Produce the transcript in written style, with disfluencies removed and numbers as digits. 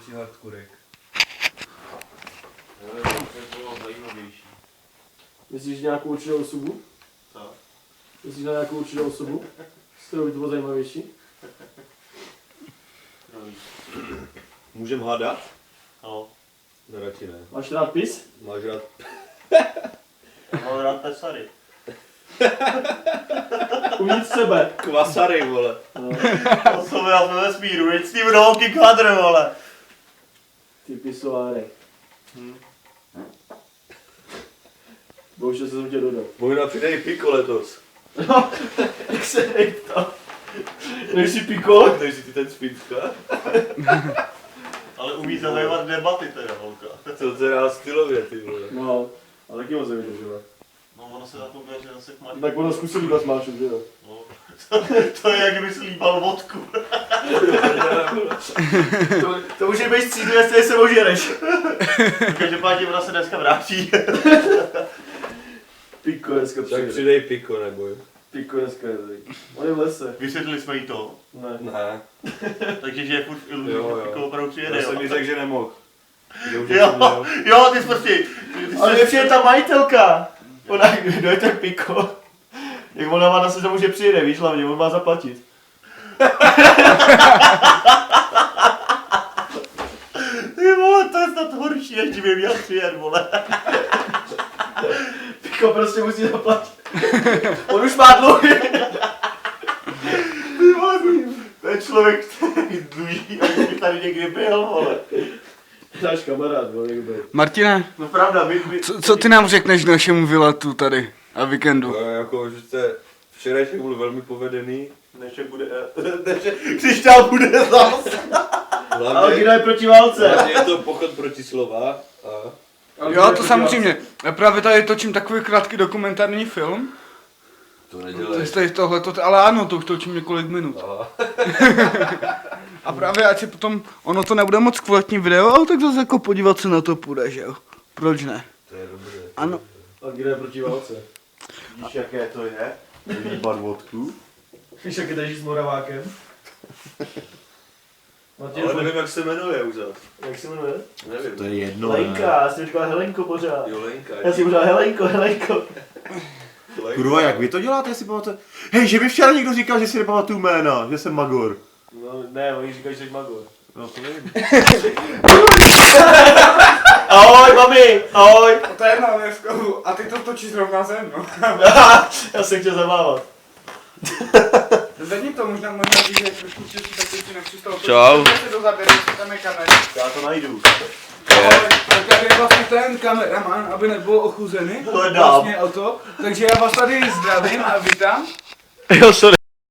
větší hardkurek. To bylo zajímavější. Myslíš nějakou určitou osobu? Co? Myslíš na nějakou určitou osobu? S kterou by to bylo zajímavější? Můžem hádat? No. No radši ne. Máš rád pis? Máš rád? Mám rád pesary. Uvnitř sebe. Kvasary, vole. No. To jsou já jsme vesmíru, jeď s tím roky kvadr, vole. Ty pisoáry. Bohužel jsem chtěl dodat. Možná přidej piko letos. No, jak se nejde to? Nejsi piko? Nejsi ty ten z Finska? Ale umí zajímat debaty teda, holka. Co to dá stylově, ty vole. No, a taky moc nevydržela. No ono se na to bude, že zase má. Tak ono zkusil líbat smáču, že jo? No. To je jak kdyby si líbal vodku. To už je bez střídu, jestli se ožereš. Každopádně ona se dneska vrátí. Piko dneska Tak přijde. přidej piko, neboj. Piko dneska jde. On je v lese. Vysvětlili jsme jí to. Ne. Ne. Takže že je furt v iluzi, Jo, že Piko opravdu přijede, Já jsem jo. mi řekl, že nemohl. Jo, ty jsi prostě. Ale je přijde ta majitelka. Ona, kdo je ten Piko? Jak ona má na seznamu, že přijede, víš, hlavně, on má zaplatit. Ty vole, to je snad horší, než by měl přijet, vole. Piko prostě musí zaplatit. On už má dluhy. Ty vole, to je člověk, který dluží, aby tady někdy byl, vole. Náš kamarád, vole, jak byl. Martine, No pravda, co ty nám řekneš k našemu výletu tady a víkendu? No, jako, že jste včerejšek byl velmi povedený. Než bude, když tam bude zas. Ale Hlavně, kdo je proti válce? hlavně je to pochod proti slova. A Jo, to samozřejmě. Já právě tady točím takový krátký dokumentární film. to nedělej. Tohleto, ale ano, to už točím několik minut. Aha. A právě ať si potom, ono to nebude moc kvalitní video, ale tak zase jako podívat se na to půjde, že jo? Proč ne? To je dobré. Ano. A kdo je proti válce? Víš, jaké to je? Líbat vodku. Víš, jak je tady s Moravákem? Martin, Ale nevím, jak se jmenuje už zas. jak se jmenuje? Nevím. To je jedno, Lenka, já jsem říkal Helenko pořád. Jo, Lenka. Já si pořád Helenko. Lenka. Kurva, jak vy to děláte, si pamatujete? Hej, že mi včera někdo říkal, že si nepamatuju jména, že jsem Magor. No ne, oni říkají, že jsi Magor. No to nevím. Ahoj, mami, ahoj. To je jedna věc, a ty to točíš zrovna ze mnou. Já jsem chtěl zamávat. Zvedni to, možná když je trošku čistý, tak si nepřistalo. Čau. Se do záběru, tam je kamera. Já to najdu. Tak tady je vlastně ten kameraman, aby nebyl ochuzený. Hledám. Vlastně o to. Takže já vás tady zdravím a vítám. Jo, sorry.